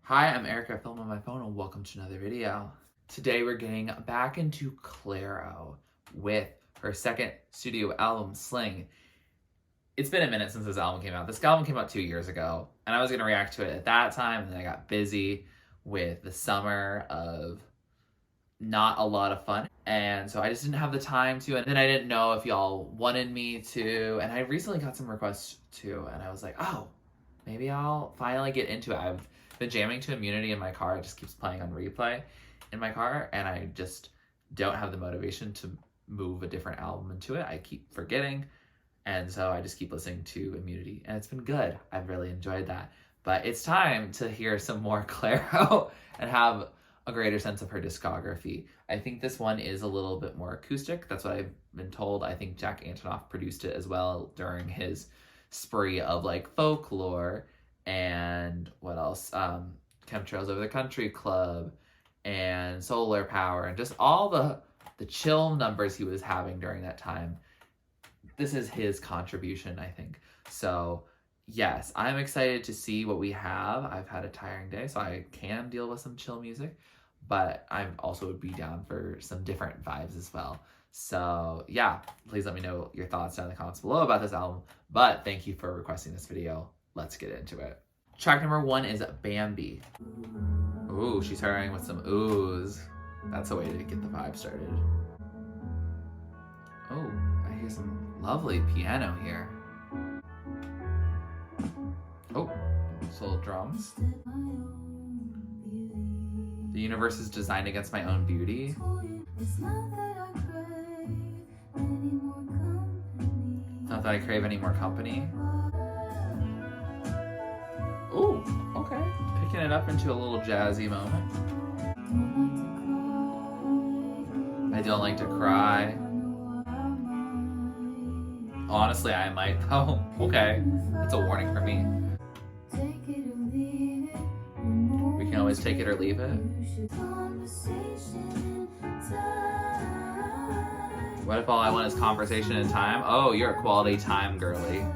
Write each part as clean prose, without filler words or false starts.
Hi, I'm Eric. I film on my phone and welcome to another video. Today we're getting back into Clairo with her second studio album, Sling. It's been a minute since this album came out. This album came out 2 years ago, and I was going to react to it at that time, and then I got busy with the summer of not a lot of fun, and so I just didn't have the time to, and then I didn't know if y'all wanted me to, and I recently got some requests too, and I was like, oh, maybe I'll finally get into it. I've been jamming to Immunity in my car. It just keeps playing on replay in my car, and I just don't have the motivation to move a different album into it. I keep forgetting, and so I just keep listening to Immunity, and it's been good. I've really enjoyed that. But it's time to hear some more Clairo and have a greater sense of her discography. I think this one is a little bit more acoustic. That's what I've been told. I think Jack Antonoff produced it as well during his spree of like folklore and what else? Chemtrails Over the Country Club and Solar Power and just all the chill numbers he was having during that time. This is his contribution, I think. So yes, I'm excited to see what we have. I've had a tiring day, so I can deal with some chill music, but I also would be down for some different vibes as well. So yeah, please let me know your thoughts down in the comments below about this album, but thank you for requesting this video. Let's get into it. Track number 1 is Bambi. Ooh, she's starting with some oohs. That's a way to get the vibe started. Oh, I hear some lovely piano here. Oh, little drums. The universe is designed against my own beauty. Not that I crave any more company. Ooh, okay. Picking it up into a little jazzy moment. I don't like to cry. Honestly, I might though. Okay, that's a warning for me. We can always take it or leave it. What if all I want is conversation and time? Oh, you're a quality time girly.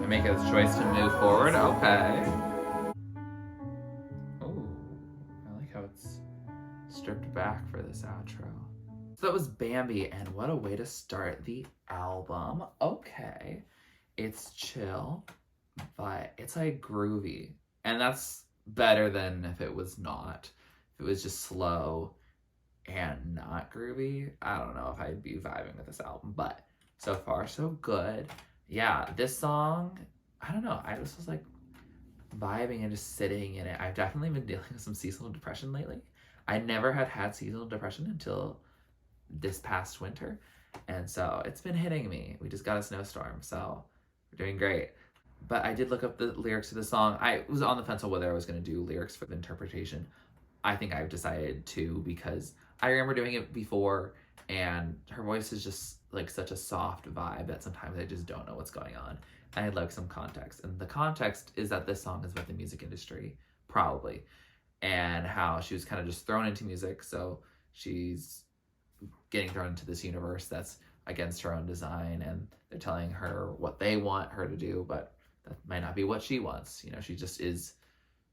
I make a choice to move forward? Okay. Oh, I like how it's stripped back for this outro. So that was Bambi, and what a way to start the album. Okay, it's chill, but it's like groovy, and that's better than if it was not. If it was just slow and not groovy, I don't know if I'd be vibing with this album, but so far so good. Yeah, this song, I don't know, I just was like vibing and just sitting in it. I've definitely been dealing with some seasonal depression lately. I never had seasonal depression until this past winter, and so it's been hitting me. We just got a snowstorm, so we're doing great. But I did look up the lyrics to the song. I was on the fence on whether I was going to do lyrics for the interpretation. I think I've decided to, because I remember doing it before, and her voice is just like such a soft vibe that sometimes I just don't know what's going on. I'd like some context, and the context is that this song is about the music industry, probably, and how she was kind of just thrown into music, so she's getting thrown into this universe that's against her own design, and they're telling her what they want her to do, but that might not be what she wants. You know, she just is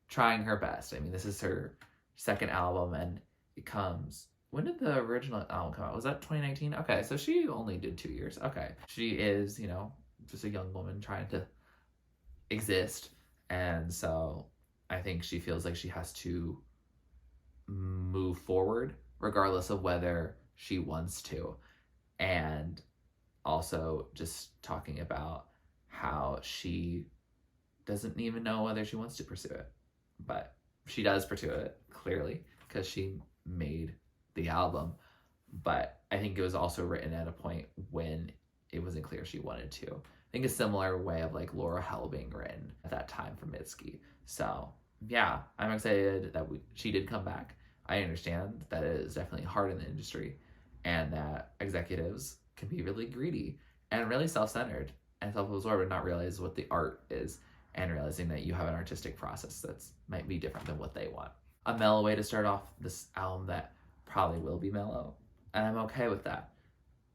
trying her best. I mean, this is her second album, and it comes... When did the original album come out? Was that 2019? Okay, so she only did 2 years. Okay. She is, you know, just a young woman trying to exist, and so I think she feels like she has to move forward regardless of whether she wants to. And also just talking about how she doesn't even know whether she wants to pursue it, but she does pursue it clearly because she made the album. But I think it was also written at a point when it wasn't clear she wanted to. I think a similar way of like Laura Hell being written at that time for Mitski. So yeah, I'm excited that she did come back. I understand that it is definitely hard in the industry, and that executives can be really greedy and really self-centered and self-absorbed and not realize what the art is, and realizing that you have an artistic process that's might be different than what they want. A mellow way to start off this album that probably will be mellow, and I'm okay with that.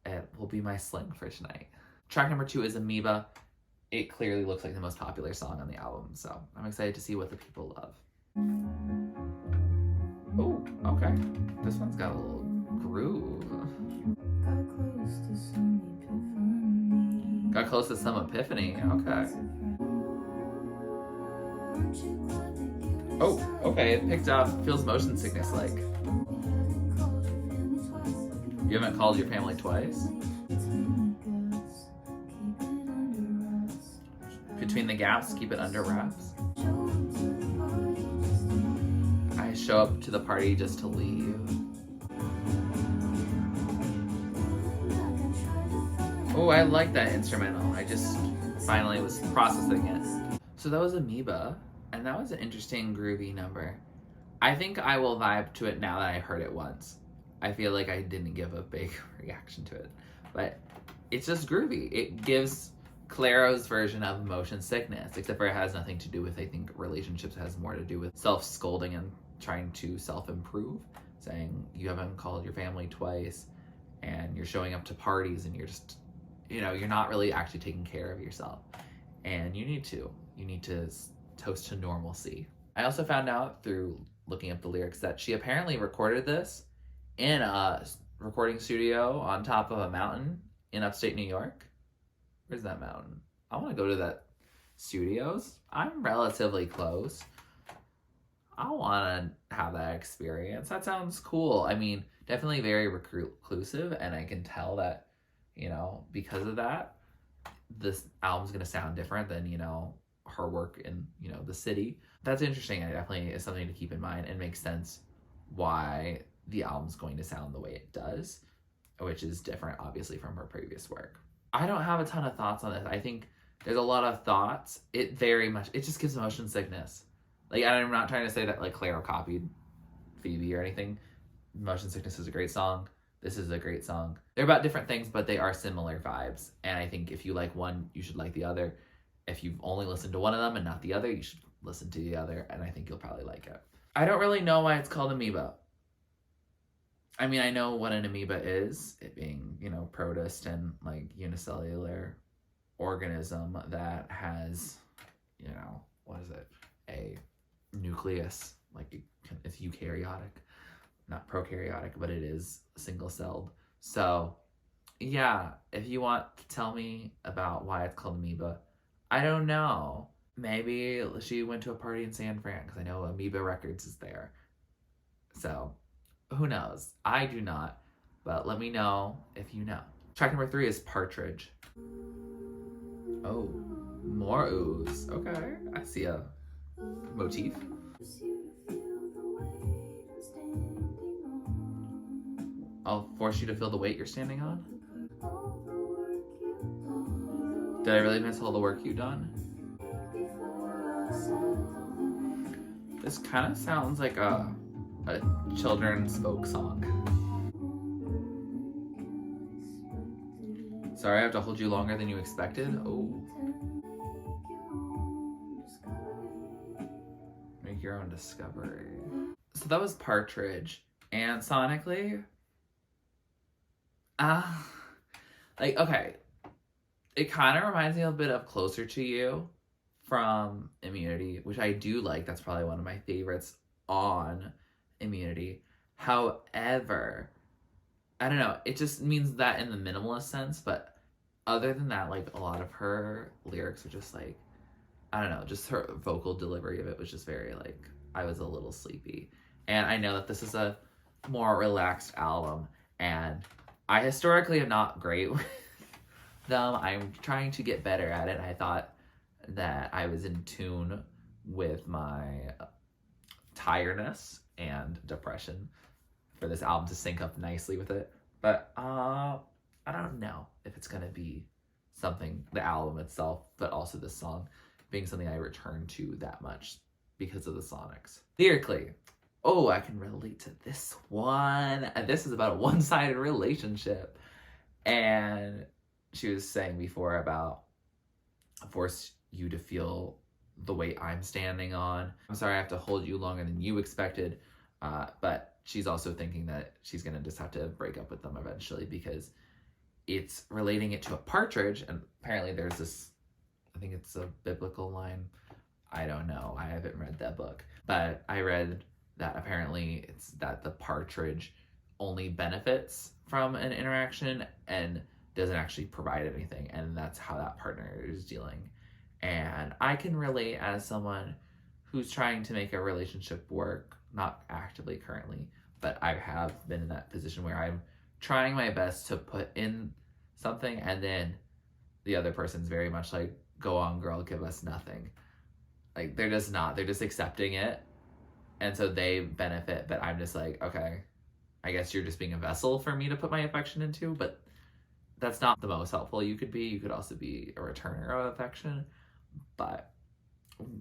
It will be my sling for tonight. Track number 2 is Amoeba. it clearly looks like the most popular song on the album. So I'm excited to see what the people love. Oh, okay. This one's got a little groove. Got close to some epiphany. Okay. Oh, okay. It picked up. Feels motion sickness like. You haven't called your family twice? Between the gaps, keep it under wraps. I show up to the party just to leave. Oh, I like that instrumental. I just finally was processing it. So that was Amoeba, and that was an interesting groovy number. I think I will vibe to it now that I heard it once. I feel like I didn't give a big reaction to it, but it's just groovy. It gives Clairo's version of motion sickness, except for it has nothing to do with, I think, relationships. It has more to do with self-scolding and trying to self-improve, saying you haven't called your family twice and you're showing up to parties and you're just, you're not really actually taking care of yourself. And you need to toast to normalcy. I also found out through looking up the lyrics that she apparently recorded this in a recording studio on top of a mountain in upstate New York. Where's that mountain? I want to go to that studios. I'm relatively close. I want to have that experience. That sounds cool. I mean, definitely very reclusive, and I can tell that, because of that, this album's going to sound different than, her work in, the city. That's interesting. It definitely is something to keep in mind, and makes sense why the album's going to sound the way it does, which is different, obviously, from her previous work. I don't have a ton of thoughts on this. I think there's a lot of thoughts. It just gives motion sickness. Like, I'm not trying to say that, like, Clairo copied Phoebe or anything. Motion Sickness is a great song. This is a great song. They're about different things, but they are similar vibes. And I think if you like one, you should like the other. If you've only listened to one of them and not the other, you should listen to the other, and I think you'll probably like it. I don't really know why it's called Amoeba. I mean, I know what an amoeba is, it being, protist and, like, unicellular organism that has, what is it? A nucleus, like, it's eukaryotic, not prokaryotic, but it is single-celled. So, yeah, if you want to tell me about why it's called Amoeba, I don't know. Maybe she went to a party in San Fran, because I know Amoeba Records is there. So, who knows? I do not, but let me know if you know. Track number 3 is Partridge. Oh, more ooze. Okay, I see a motif. I'll force you to feel the weight you're standing on. Did I really miss all the work you've done? This kind of sounds like a children's folk song. Sorry, I have to hold you longer than you expected. Oh. Make your own discovery. So that was Partridge. And sonically, okay. It kind of reminds me a bit of Closer to You from Immunity, which I do like. That's probably one of my favorites on Immunity. However, I don't know, it just means that in the minimalist sense, but other than that, like, a lot of her lyrics are just like, I don't know, just her vocal delivery of it was just very, like, I was a little sleepy. And I know that this is a more relaxed album, and I historically am not great with them. I'm trying to get better at it. I thought that I was in tune with my tiredness and depression for this album to sync up nicely with it. But I don't know if it's going to be something, the album itself, but also this song being something I return to that much because of the sonics. Lyrically, oh, I can relate to this one. And this is about a one-sided relationship. And she was saying before about force you to feel the weight I'm standing on. I'm sorry I have to hold you longer than you expected. But she's also thinking that she's going to just have to break up with them eventually because it's relating it to a partridge. And apparently there's this think it's a biblical line. I don't know. I haven't read that book. But I read that apparently it's that the partridge only benefits from an interaction and doesn't actually provide anything. And that's how that partner is dealing. And I can relate as someone who's trying to make a relationship work, not actively currently, but I have been in that position where I'm trying my best to put in something and then the other person's very much like, go on girl, give us nothing. Like they're just accepting it. And so they benefit, but I'm just like, okay, I guess you're just being a vessel for me to put my affection into, but that's not the most helpful you could be. You could also be a returner of affection, but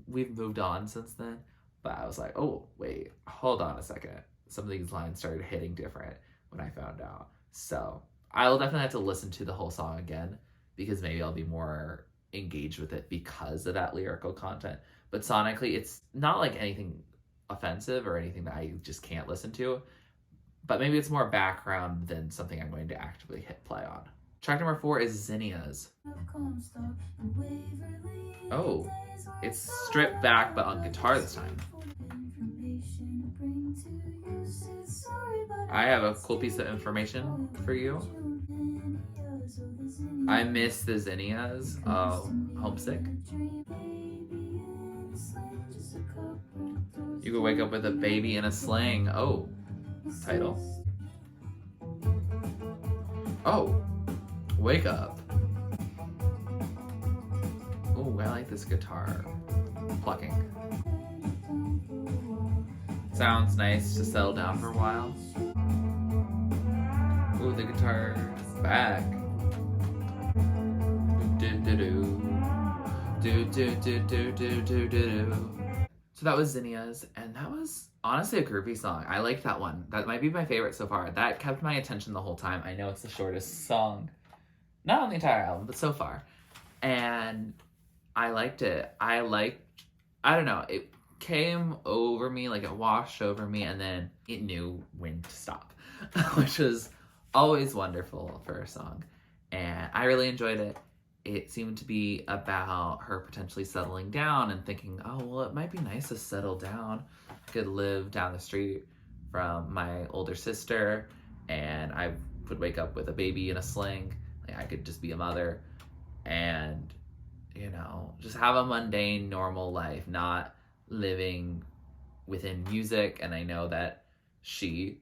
we've moved on since then. But I was like, oh, wait, hold on a second. Some of these lines started hitting different when I found out. So I'll definitely have to listen to the whole song again because maybe I'll be more engaged with it because of that lyrical content. But sonically, it's not like anything offensive or anything that I just can't listen to. But maybe it's more background than something I'm going to actively hit play on. Track number 4 is Zinnias. Oh, it's stripped back but on guitar this time. I have a cool piece of information for you. I miss the Zinnias. Homesick. You could wake up with a baby in a sling. Oh, title. Oh, wake up. Oh, I like this guitar plucking. Sounds nice to settle down for a while. Ooh, the guitar is back. So that was Zinnias, and that was honestly a groovy song. I liked that one. That might be my favorite so far. That kept my attention the whole time. I know it's the shortest song, not on the entire album, but so far. And I liked it. I don't know, it came over me, like it washed over me, and then it knew when to stop, which was always wonderful for a song. And I really enjoyed it. It seemed to be about her potentially settling down and thinking, oh, well, it might be nice to settle down. I could live down the street from my older sister, and I would wake up with a baby in a sling. Like, I could just be a mother and, you know, just have a mundane, normal life, not living within music. And I know that she,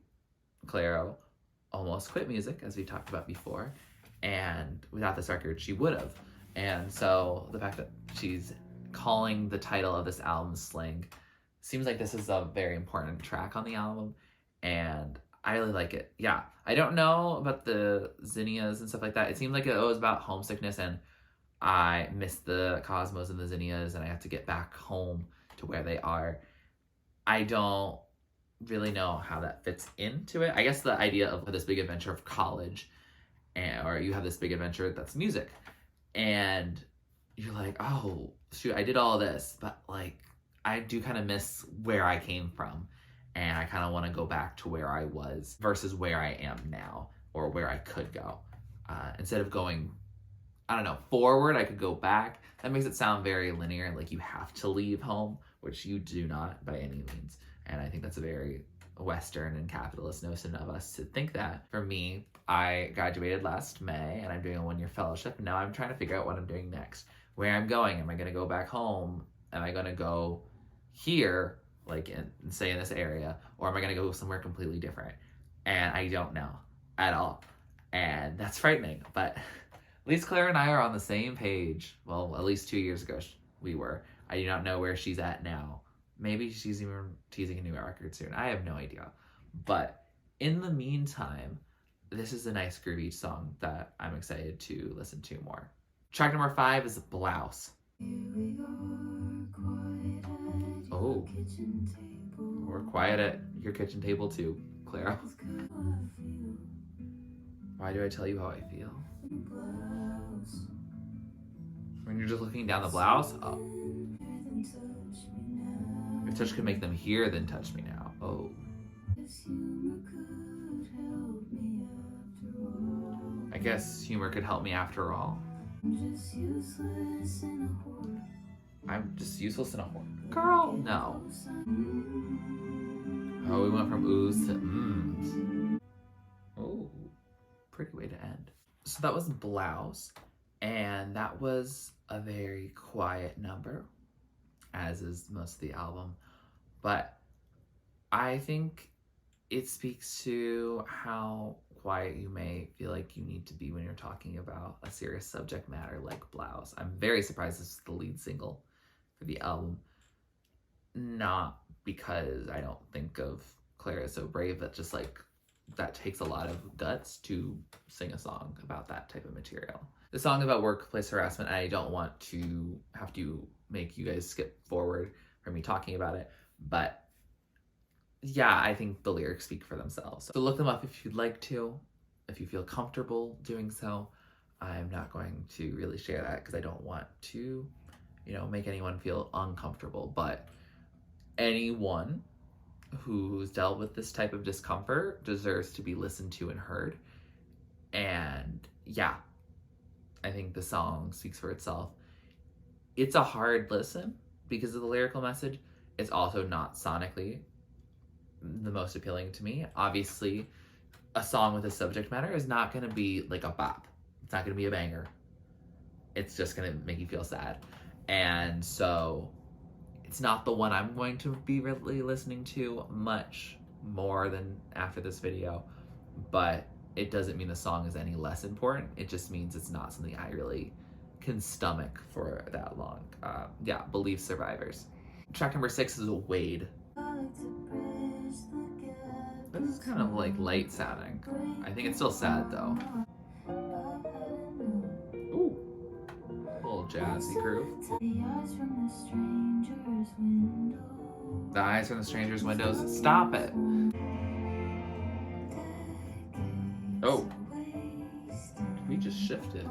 Clairo, almost quit music, as we talked about before. And without this record, she would have. And so the fact that she's calling the title of this album Sling seems like this is a very important track on the album. And I really like it. Yeah, I don't know about the Zinnias and stuff like that. It seemed like it was about homesickness, and I missed the Cosmos and the Zinnias, and I have to get back home to where they are. I don't really know how that fits into it. I guess the idea of this big adventure of college, or you have this big adventure that's music, and you're like, oh shoot, I did all this, but like I do kind of miss where I came from, and I kind of want to go back to where I was versus where I am now, or where I could go. Instead of going, I don't know, forward, I could go back. That makes it sound very linear, like you have to leave home, which you do not by any means. And I think that's a very Western and capitalist notion of us to think that. For me, I graduated last May, and I'm doing a 1-year fellowship, and now I'm trying to figure out what I'm doing next. Where I'm going. Am I going to go back home? Am I going to go here, like say in this area? Or am I going to go somewhere completely different? And I don't know at all. And that's frightening. But at least Claire and I are on the same page. Well, at least 2 years ago we were. I do not know where she's at now. Maybe she's even teasing a new record soon. I have no idea. But in the meantime, this is a nice groovy song that I'm excited to listen to more. Track number 5 is Blouse. Oh, we're quiet at your kitchen table too, Clairo. Why do I tell you how I feel? When you're just looking down the blouse? Oh. If touch could make them hear, then touch me now. Oh. I guess humor could help me after all. I'm just useless in a horde. I'm just useless in a horde. Girl, no. Oh, we went from oohs to mms. Oh, pretty way to end. So that was Blouse, and that was a very quiet number, as is most of the album. But I think it speaks to how quiet you may feel like you need to be when you're talking about a serious subject matter like Blouse. I'm very surprised this is the lead single for the album. Not because I don't think of Clairo So Brave, but just like that takes a lot of guts to sing a song about that type of material. The song about workplace harassment, I don't want to have to make you guys skip forward from me talking about it, but yeah, I think the lyrics speak for themselves. So look them up if you'd like to, if you feel comfortable doing so. I'm not going to really share that because I don't want to, make anyone feel uncomfortable, but anyone who's dealt with this type of discomfort deserves to be listened to and heard. And yeah, I think the song speaks for itself. It's a hard listen because of the lyrical message. It's also not sonically the most appealing to me. Obviously, a song with a subject matter is not going to be like a bop. It's not going to be a banger. It's just going to make you feel sad. And so it's not the one I'm going to be really listening to much more than after this video, but it doesn't mean the song is any less important. It just means it's not something I really can stomach for that long. Yeah, Believe Survivors. Track number 6 is Wade. This is kind of like light sounding. I think it's still sad though. Ooh, a little jazzy groove. The eyes from the stranger's windows. Stop it. Oh, we just shifted.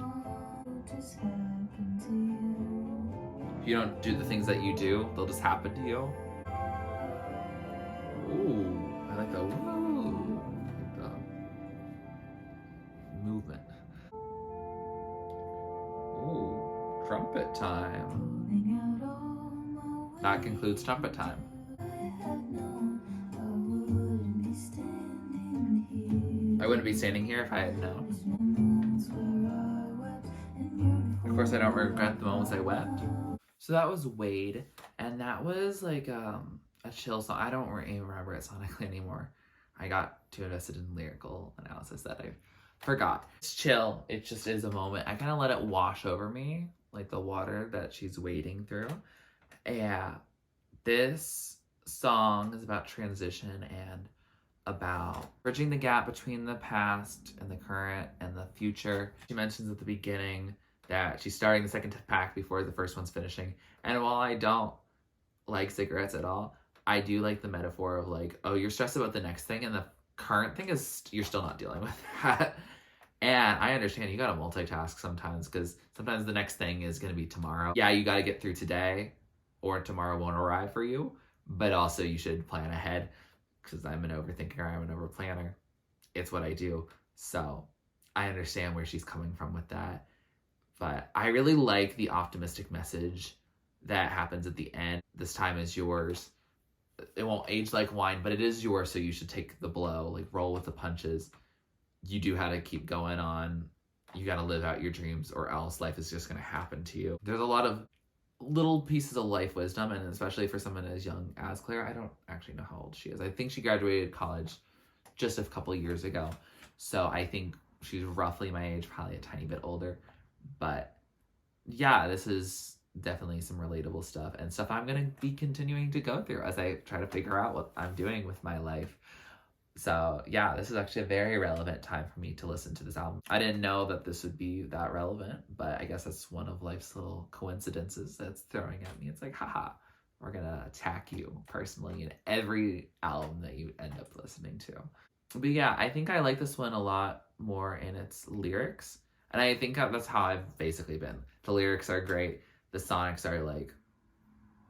If you don't do the things that you do, they'll just happen to you. Ooh, I like the woo. I like the movement. Ooh, trumpet time. That concludes trumpet time. I wouldn't be standing here if I had known. Of course, I don't regret the moments I wept. So that was Wade, and that was like a chill song. I don't even remember it sonically anymore. I got too invested in lyrical analysis that I forgot. It's chill. It just is a moment. I kind of let it wash over me, like the water that she's wading through. Yeah, this song is about transition and about bridging the gap between the past and the current and the future. She mentions at the beginning that she's starting the second pack before the first one's finishing. And while I don't like cigarettes at all, I do like the metaphor of like, oh, you're stressed about the next thing and the current thing is you're still not dealing with that. And I understand you gotta multitask sometimes because sometimes the next thing is gonna be tomorrow. Yeah, you gotta get through today or tomorrow won't arrive for you, but also you should plan ahead because I'm an overthinker, I'm an overplanner. It's what I do. So I understand where she's coming from with that. But I really like the optimistic message that happens at the end. This time is yours. It won't age like wine, but it is yours, so you should take the blow, like roll with the punches. You do have to keep going on. You got to live out your dreams or else life is just going to happen to you. There's a lot of little pieces of life wisdom, and especially for someone as young as Claire. I don't actually know how old she is. I think she graduated college just a couple of years ago. So I think she's roughly my age, probably a tiny bit older. But yeah, this is definitely some relatable stuff and stuff I'm going to be continuing to go through as I try to figure out what I'm doing with my life. So yeah, this is actually a very relevant time for me to listen to this album. I didn't know that this would be that relevant, but I guess that's one of life's little coincidences that's throwing at me. It's like, haha, we're going to attack you personally in every album that you end up listening to. But yeah, I think I like this one a lot more in its lyrics. And I think that's how I've basically been. The lyrics are great. The sonics are like,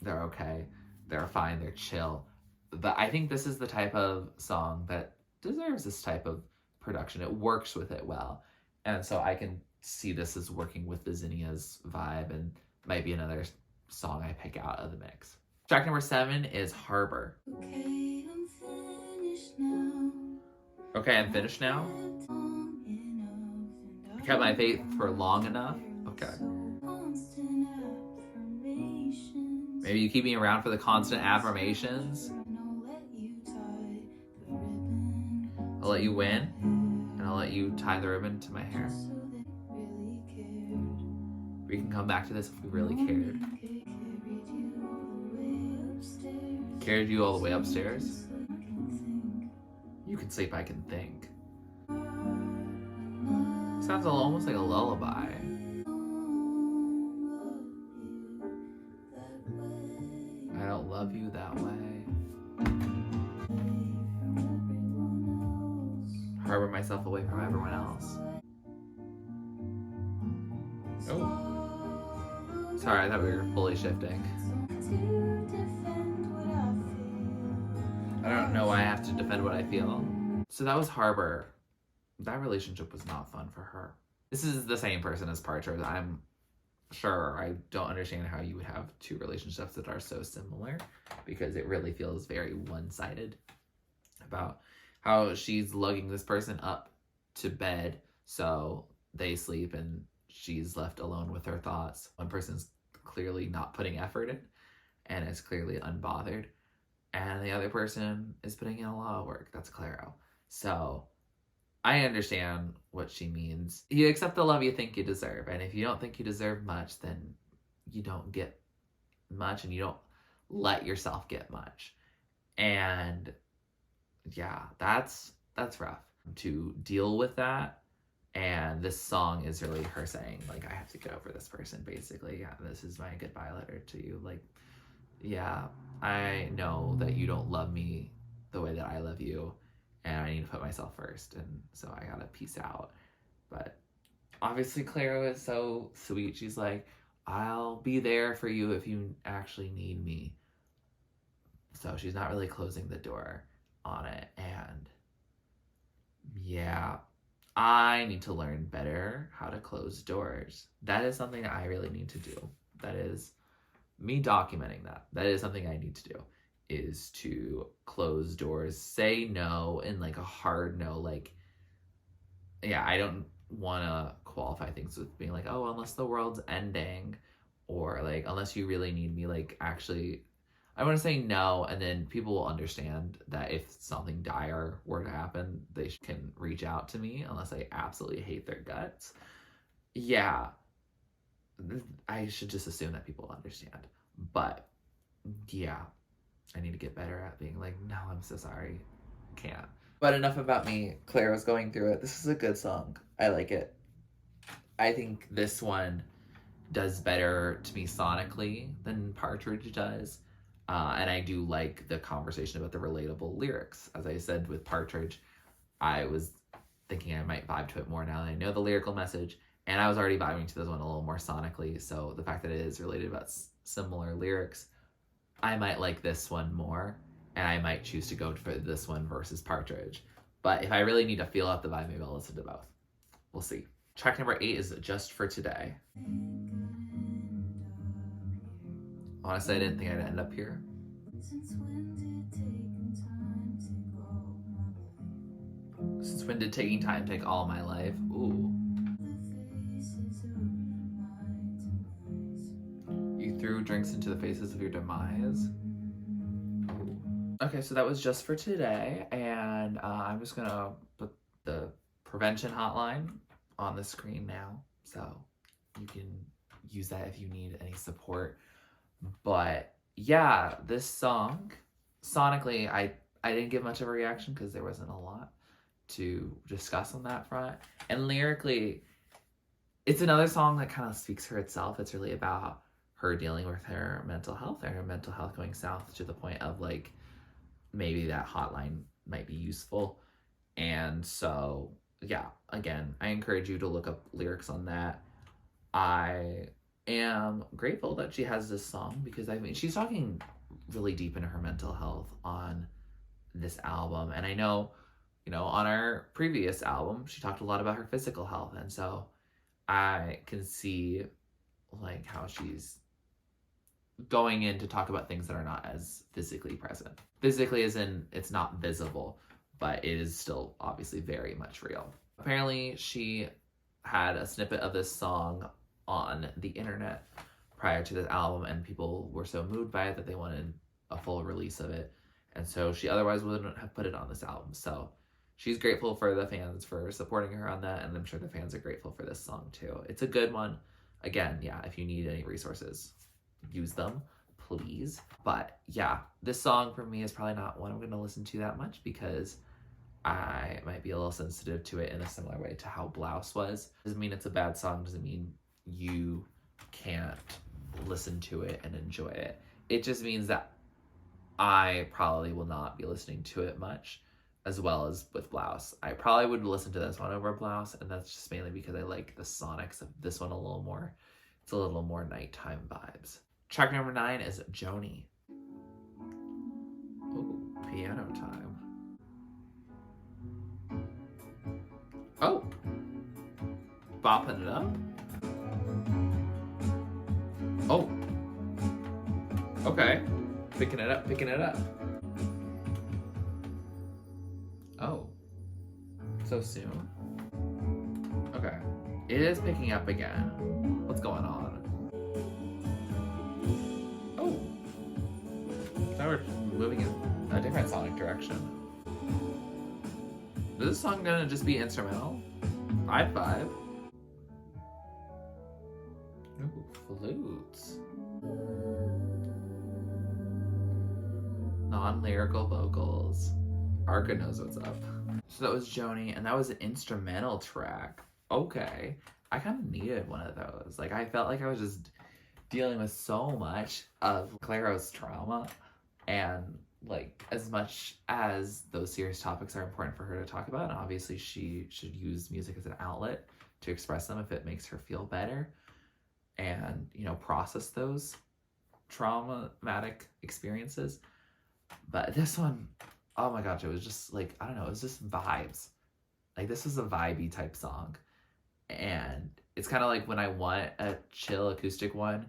they're okay. They're fine. They're chill. But I think this is the type of song that deserves this type of production. It works with it well. And so I can see this as working with the Zinnias vibe, and might be another song I pick out of the mix. Track number 7 is Harbor. Okay, I'm finished now. Okay, I'm finished now. I kept my faith for long enough. Okay. Maybe you keep me around for the constant affirmations. I'll let you win, and I'll let you tie the ribbon to my hair. We can come back to this if we really cared. Carried you all the way upstairs. You can sleep, I can think. Sounds almost like a lullaby. I don't love you that way. Harbor myself away from everyone else. Oh. Sorry, I thought we were fully shifting. I don't know why I have to defend what I feel. So that was Harbor. That relationship was not fun for her. This is the same person as Partridge. I'm sure I don't understand how you would have two relationships that are so similar, because it really feels very one-sided about how she's lugging this person up to bed so they sleep and she's left alone with her thoughts. One person's clearly not putting effort in and is clearly unbothered, and the other person is putting in a lot of work. That's Clairo. So I understand what she means. You accept the love you think you deserve, and if you don't think you deserve much, then you don't get much, and you don't let yourself get much. And yeah, that's rough to deal with that. And this song is really her saying, like, I have to get over this person, basically. Yeah, this is my goodbye letter to you. Like, yeah, I know that you don't love me the way that I love you, and I need to put myself first, and so I gotta peace out. But obviously Clairo is so sweet. She's like, I'll be there for you if you actually need me. So she's not really closing the door on it. And yeah, I need to learn better how to close doors. That is something I really need to do. That is me documenting that. That is something I need to do, is to close doors, say no in like a hard no. Like, yeah, I don't want to qualify things with being like, oh, unless the world's ending, or like, unless you really need me. Like, actually, I want to say no, and then people will understand that if something dire were to happen, they can reach out to me, unless I absolutely hate their guts. Yeah, I should just assume that people understand. But yeah, I need to get better at being like, no, I'm so sorry, can't. But enough about me. Clairo's going through it. This is a good song. I like it. I think this one does better to me sonically than Partridge does. And I do like the conversation about the relatable lyrics. As I said with Partridge, I was thinking I might vibe to it more now that I know the lyrical message. And I was already vibing to this one a little more sonically. So the fact that it is related about similar lyrics, I might like this one more. And I might choose to go for this one versus Partridge. But if I really need to feel out the vibe, maybe I'll listen to both. We'll see. Track number 8 is Just for Today. Honestly, I didn't think I'd end up here. Since when did taking time take all my life? Ooh. You threw drinks into the faces of your demise? Ooh. Okay, so that was Just for Today, and I'm just gonna put the prevention hotline on the screen now, so you can use that if you need any support. But yeah, this song, sonically, I didn't give much of a reaction because there wasn't a lot to discuss on that front. And lyrically, it's another song that kind of speaks for itself. It's really about her dealing with her mental health, and her mental health going south to the point of like, maybe that hotline might be useful. And so, yeah, again, I encourage you to look up lyrics on that. I am grateful that she has this song, because I mean, she's talking really deep into her mental health on this album. And I know, you know, on our previous album, she talked a lot about her physical health. And so I can see like how she's going in to talk about things that are not as physically present. Physically as in it's not visible, but it is still obviously very much real. Apparently she had a snippet of this song on the internet prior to this album, and people were so moved by it that they wanted a full release of it. And so she otherwise wouldn't have put it on this album. So she's grateful for the fans for supporting her on that, and I'm sure the fans are grateful for this song too. It's a good one. Again, yeah, if you need any resources, use them, please. But yeah, this song for me is probably not one I'm going to listen to that much because I might be a little sensitive to it in a similar way to how Blouse was. Doesn't mean it's a bad song, doesn't mean you can't listen to it and enjoy it. It just means that I probably will not be listening to it much, as well as with Blouse. I probably would listen to this one over Blouse, and that's just mainly because I like the sonics of this one a little more. It's a little more nighttime vibes. Track number 9 is Joanie. Ooh, piano time. Oh! Bopping it up? Oh! Okay. Picking it up, picking it up. Oh. So soon? Okay. It is picking up again. What's going on? Oh. Now we're moving in a different sonic direction. Is this song gonna just be instrumental? I'd vibe. Ooh, flutes. Non-lyrical vocals. Arca knows what's up. So that was Joanie, and that was an instrumental track. Okay. I kind of needed one of those. Like, I felt like I was just dealing with so much of Clairo's trauma, and like, as much as those serious topics are important for her to talk about, and obviously she should use music as an outlet to express them if it makes her feel better and, you know, process those traumatic experiences. But this one, oh my gosh, it was just like, I don't know, it was just vibes. Like, this is a vibey type song. And it's kind of like when I want a chill acoustic one,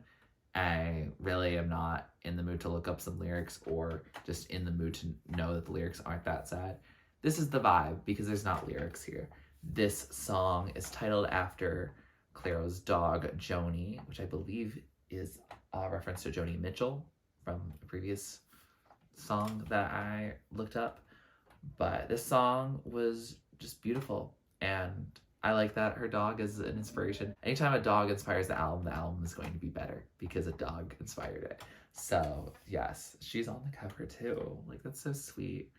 I really am not in the mood to look up some lyrics or just in the mood to know that the lyrics aren't that sad. This is the vibe because there's not lyrics here. This song is titled after Clairo's dog, Joanie, which I believe is a reference to Joni Mitchell from a previous song that I looked up. But this song was just beautiful, and I like that her dog is an inspiration. Anytime a dog inspires the album is going to be better because a dog inspired it. So yes, she's on the cover too. Like, that's so sweet.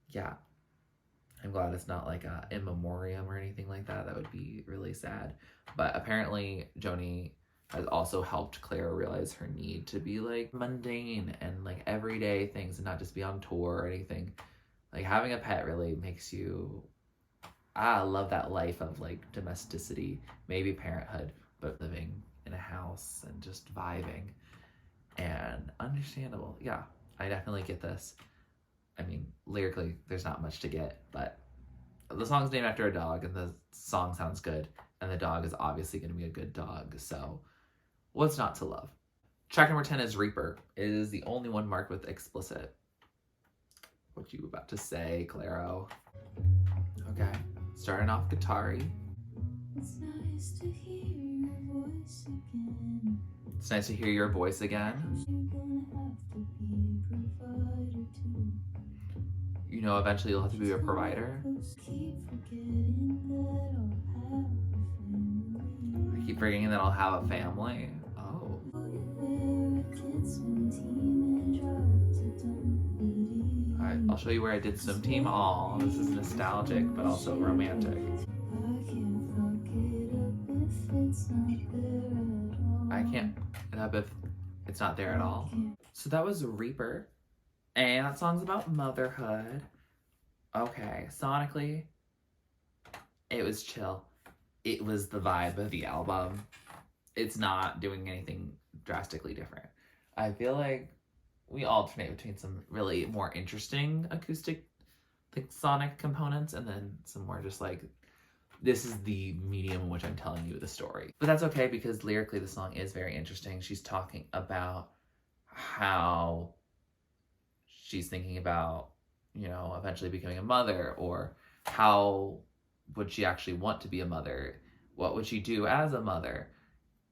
Yeah, I'm glad it's not like a in memoriam or anything like that. That would be really sad. But apparently Joanie has also helped Clairo realize her need to be like mundane and like everyday things and not just be on tour or anything. Like, having a pet really makes you, I love that life of like domesticity, maybe parenthood, but living in a house and just vibing. And understandable. Yeah, I definitely get this. I mean, lyrically, there's not much to get, but the song's named after a dog, and the song sounds good, and the dog is obviously going to be a good dog, so what's not to love? Track number 10 is Reaper. It is the only one marked with explicit. What you about to say, Clairo? Okay, starting off guitar-y. It's nice to hear your voice again. It's nice to hear your voice again. You know, eventually you'll have to be a provider. I keep forgetting that I'll have a family. Oh. Alright, I'll show you where I did swim team. Aw, this is nostalgic, but also romantic. I can't get up if it's not there at all. So that was Reaper. And that song's about motherhood. Okay, sonically, it was chill. It was the vibe of the album. It's not doing anything drastically different. I feel like we alternate between some really more interesting acoustic, like, sonic components, and then some more just like this is the medium in which I'm telling you the story. But that's okay, because lyrically the song is very interesting. She's talking about how she's thinking about, you know, eventually becoming a mother, or how would she actually want to be a mother? What would she do as a mother?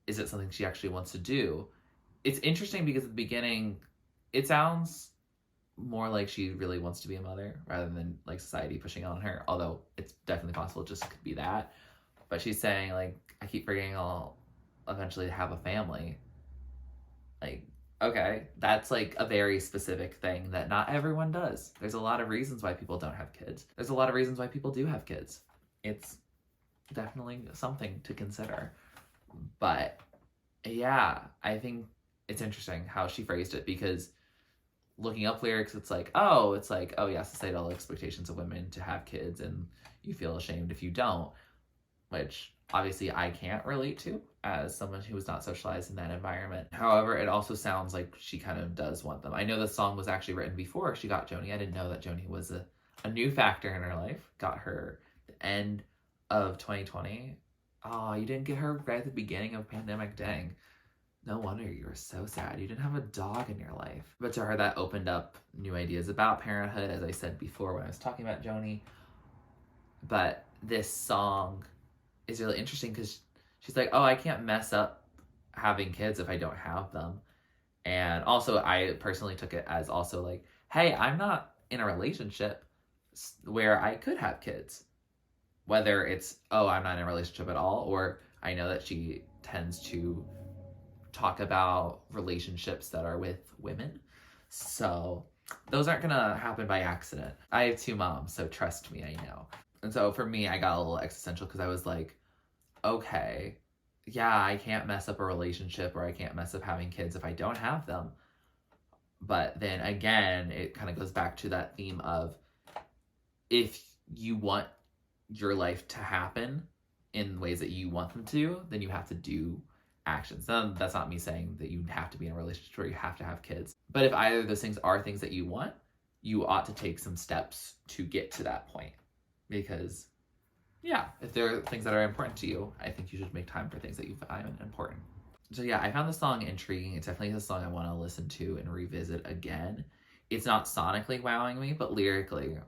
Is it something she actually wants to do? It's interesting because at the beginning, it sounds more like she really wants to be a mother rather than like society pushing on her, although it's definitely possible it just could be that. But she's saying, like, I keep forgetting I'll eventually have a family. Like, okay, that's like a very specific thing that not everyone does. There's a lot of reasons why people don't have kids. There's a lot of reasons why people do have kids. It's definitely something to consider. But yeah, I think it's interesting how she phrased it, because looking up lyrics, it's like, oh yeah, societal expectations of women to have kids, and you feel ashamed if you don't, which obviously I can't relate to as someone who was not socialized in that environment. However, it also sounds like she kind of does want them. I know the song was actually written before she got Joanie. I didn't know that Joanie was a new factor in her life. Got her the end of 2020. Oh, you didn't get her right at the beginning of a pandemic. Dang. No wonder you were so sad. You didn't have a dog in your life. But to her, that opened up new ideas about parenthood, as I said before when I was talking about Joanie. But this song is really interesting because she's like, oh, I can't mess up having kids if I don't have them. And also, I personally took it as also like, hey, I'm not in a relationship where I could have kids. Whether it's, oh, I'm not in a relationship at all, or I know that she tends to talk about relationships that are with women. So those aren't gonna happen by accident. I have 2 moms, so trust me, I know. And so for me, I got a little existential because I was like, okay, yeah, I can't mess up a relationship, or I can't mess up having kids if I don't have them. But then again, it kind of goes back to that theme of, if you want your life to happen in ways that you want them to, then you have to do actions. Now, that's not me saying that you have to be in a relationship where you have to have kids. But if either of those things are things that you want, you ought to take some steps to get to that point. Because, yeah, if there are things that are important to you, I think you should make time for things that you find important. So yeah, I found the song intriguing. It's definitely a song I want to listen to and revisit again. It's not sonically wowing me, but lyrically,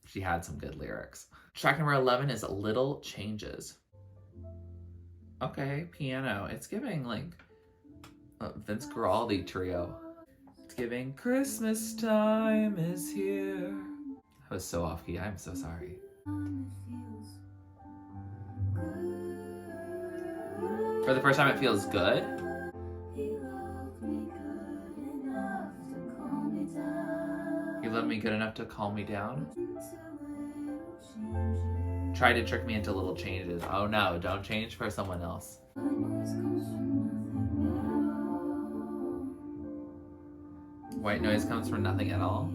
she had some good lyrics. Track number 11 is Little Changes. Okay, piano. It's giving like a Vince Guaraldi trio. It's giving Christmas time is here. I was so off key. I'm so sorry. For the first time, it feels good. You love me good enough to calm me down. Try to trick me into little changes. Oh no, don't change for someone else. White noise comes from nothing at all.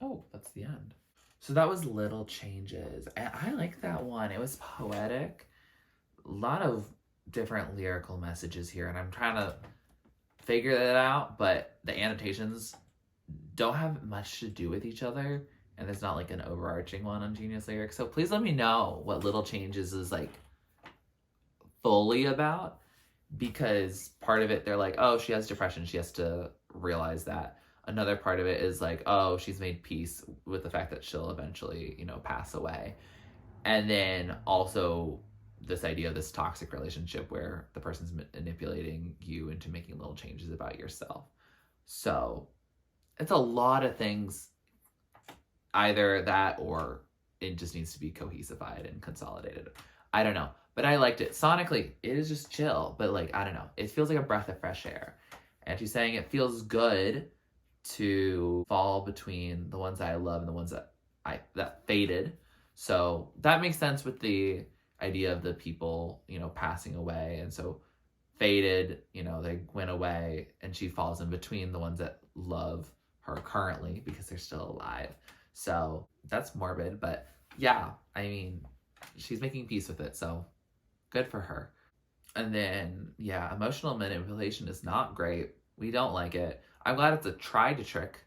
Oh, that's the end. So that was Little Changes. I like that one. It was poetic. A lot of different lyrical messages here, and I'm trying to figure that out, but the annotations don't have much to do with each other, and there's not like an overarching one on Genius Lyrics. So please let me know what Little Changes is like fully about, because part of it, they're like, oh, she has depression, she has to realize that. Another part of it is like, oh, she's made peace with the fact that she'll eventually, you know, pass away. And then also this idea of this toxic relationship where the person's manipulating you into making little changes about yourself. So it's a lot of things, either that or it just needs to be cohesified and consolidated. I don't know, but I liked it. Sonically, it is just chill, but like, I don't know. It feels like a breath of fresh air. And she's saying it feels good to fall between the ones that I love and the ones that faded. So that makes sense with the idea of the people, you know, passing away. And so faded, you know, they went away, and she falls in between the ones that love her currently because they're still alive. So that's morbid, but yeah, I mean, she's making peace with it, so good for her. And then, yeah, emotional manipulation is not great. We don't like it. I'm glad it's a try to trick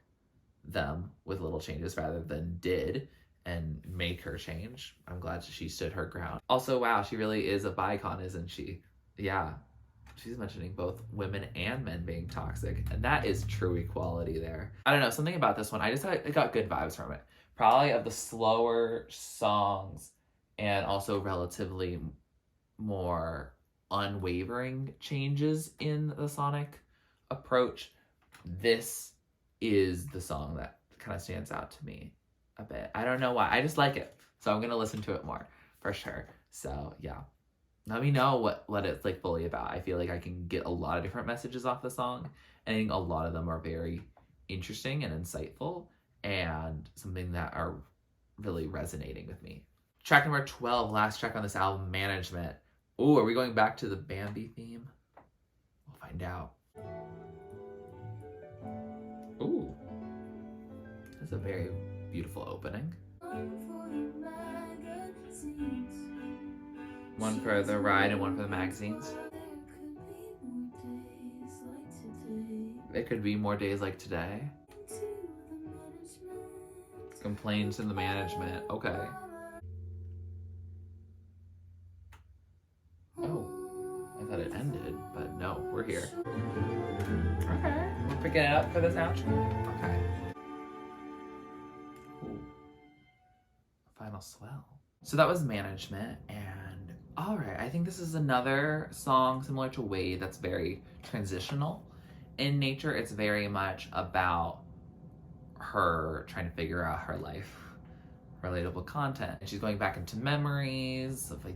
them with little changes rather than did and make her change. I'm glad she stood her ground. Also, wow, she really is a bicon, isn't she? Yeah, she's mentioning both women and men being toxic, and that is true equality there. I don't know, something about this one, I got good vibes from it. Probably of the slower songs and also relatively more unwavering changes in the sonic approach, this is the song that kind of stands out to me a bit. I don't know why. I just like it. So I'm going to listen to it more for sure. So yeah. Let me know what it's like fully about. I feel like I can get a lot of different messages off the song. I think a lot of them are very interesting and insightful and something that are really resonating with me. Track number 12, last track on this album, Management. Ooh, are we going back to the Bambi theme? We'll find out. Ooh. That's a very beautiful opening. One for the ride and one for the magazines. There could be more days like today. Complaints in the management. Okay. Oh, I thought it ended, but no, we're here. Okay. Picking it up for this outro. Okay. Ooh. Final swell. So that was Management, and alright, I think this is another song similar to Wade that's very transitional in nature. It's very much about her trying to figure out her life, relatable content. And she's going back into memories of like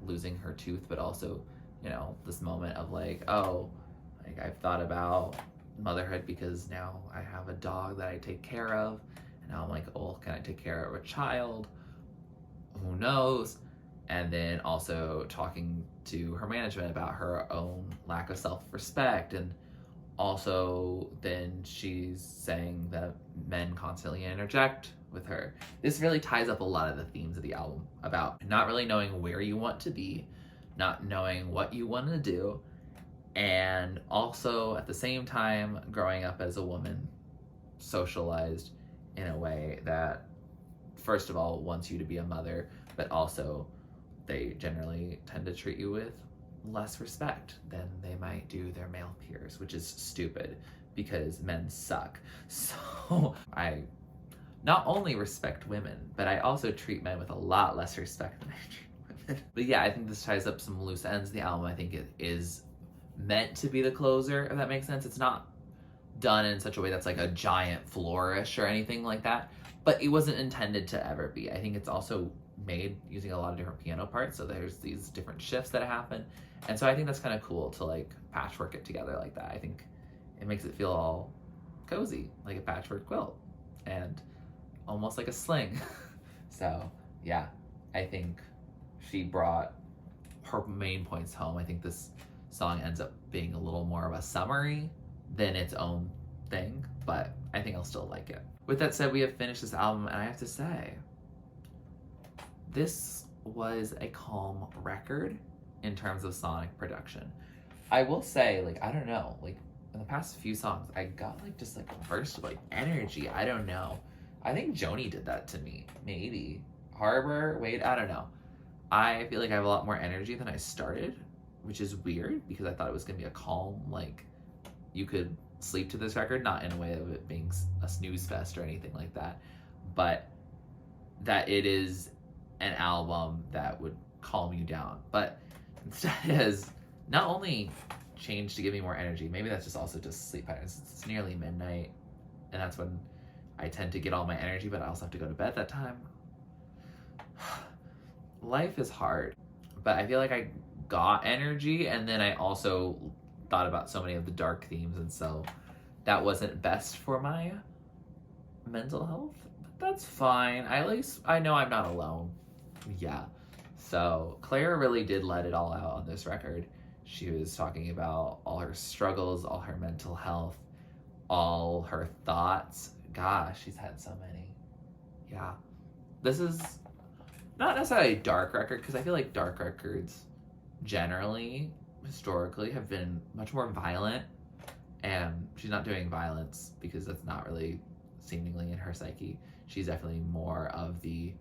losing her tooth, but also, you know, this moment of like, oh, like I've thought about motherhood because now I have a dog that I take care of. And now I'm like, oh, can I take care of a child? Who knows? And then also talking to her management about her own lack of self-respect. And also then she's saying that men constantly interject with her. This really ties up a lot of the themes of the album about not really knowing where you want to be, not knowing what you want to do, and also at the same time growing up as a woman, socialized in a way that first of all wants you to be a mother, but also they generally tend to treat you with less respect than they might do their male peers, which is stupid because men suck. So I not only respect women, but I also treat men with a lot less respect than I treat women. But yeah, I think this ties up some loose ends of the album. I think it is meant to be the closer, if that makes sense. It's not done in such a way that's like a giant flourish or anything like that, but it wasn't intended to ever be. I think it's also made using a lot of different piano parts, so there's these different shifts that happen, and so I think that's kind of cool to like patchwork it together like that. I think it makes it feel all cozy, like a patchwork quilt, and almost like a sling. So yeah, I think she brought her main points home. I think this song ends up being a little more of a summary than its own thing, but I think I'll still like it. With that said, we have finished this album, and I have to say, this was a calm record in terms of sonic production. I will say, like, I don't know, like, in the past few songs, I got, like, just, like, a burst of, like, energy. I don't know. I think Joanie did that to me. Maybe. Harbor? Wait, I don't know. I feel like I have a lot more energy than I started, which is weird, because I thought it was going to be a calm, like, you could sleep to this record, not in a way of it being a snooze fest or anything like that, but that it is an album that would calm you down. But instead it has not only changed to give me more energy, maybe that's just also just sleep patterns. It's nearly midnight, and that's when I tend to get all my energy, but I also have to go to bed that time. Life is hard, but I feel like I got energy, and then I also thought about so many of the dark themes, and so that wasn't best for my mental health, but that's fine. At least I know I'm not alone. Yeah. So Clairo really did let it all out on this record. She was talking about all her struggles, all her mental health, all her thoughts. Gosh, she's had so many. Yeah. This is not necessarily a dark record, because I feel like dark records generally, historically, have been much more violent, and she's not doing violence because that's not really seemingly in her psyche. She's definitely more of the,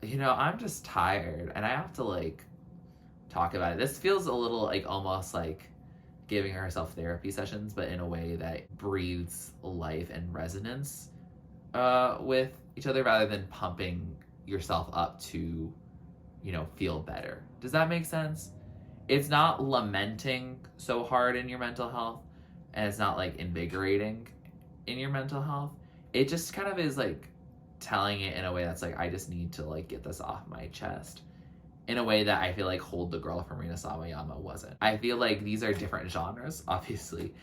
I'm just tired and I have to like talk about it. This feels a little like almost like giving herself therapy sessions, but in a way that breathes life and resonance with each other rather than pumping yourself up to, feel better. Does that make sense? It's not lamenting so hard in your mental health, and it's not like invigorating in your mental health. It just kind of is like telling it in a way that's like, I just need to like get this off my chest, in a way that I feel like Hold the Girl from Rina Sawayama wasn't. I feel like these are different genres, obviously,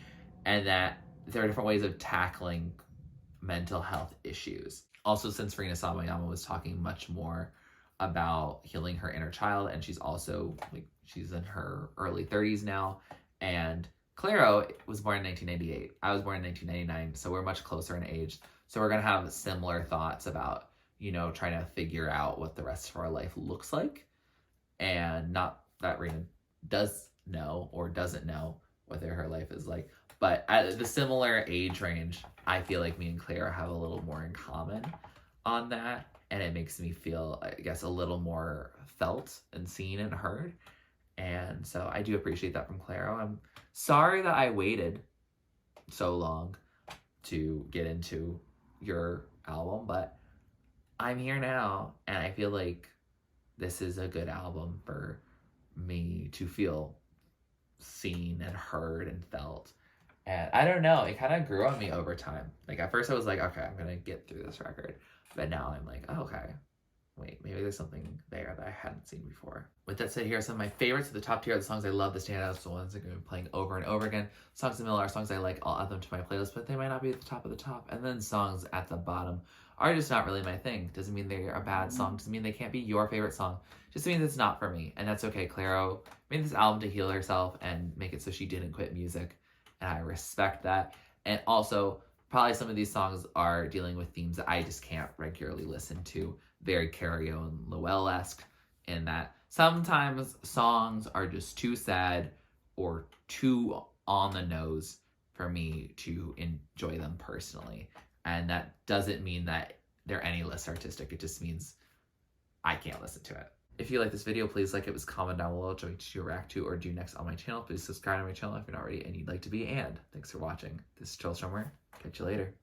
and that there are different ways of tackling mental health issues. Also, since Rina Sawayama was talking much more about healing her inner child, and she's also like, she's in her early 30s now, and Clairo was born in 1998. I was born in 1999, so we're much closer in age. So we're gonna have similar thoughts about, trying to figure out what the rest of our life looks like. And not that Rena does know or doesn't know whether her life is like, but at the similar age range, I feel like me and Claire have a little more in common on that. And it makes me feel, I guess, a little more felt and seen and heard. And so I do appreciate that from Clairo. I'm sorry that I waited so long to get into your album, but I'm here now, and I feel like this is a good album for me to feel seen and heard and felt. And I don't know, it kind of grew on me over time. Like at first I was like, okay, I'm gonna get through this record. But now I'm like, oh, okay, wait, maybe there's something there that I hadn't seen before. With that said, here are some of my favorites. At the top tier are the songs I love, the standouts, the ones that I'm playing over and over again. Songs in the middle are songs I like, I'll add them to my playlist, but they might not be at the top of the top. And then songs at the bottom are just not really my thing. Doesn't mean they're a bad song, doesn't mean they can't be your favorite song. Just means it's not for me, and that's okay. Clairo made this album to heal herself and make it so she didn't quit music, and I respect that. And also, probably some of these songs are dealing with themes that I just can't regularly listen to. Very Cario and Lowell-esque, in that sometimes songs are just too sad or too on the nose for me to enjoy them personally. And that doesn't mean that they're any less artistic. It just means I can't listen to it. If you like this video, please like it, comment down below, tell me what you react to or do next on my channel. Please subscribe to my channel if you're not already and you'd like to be. And thanks for watching. This is TurtleStormer. Catch you later.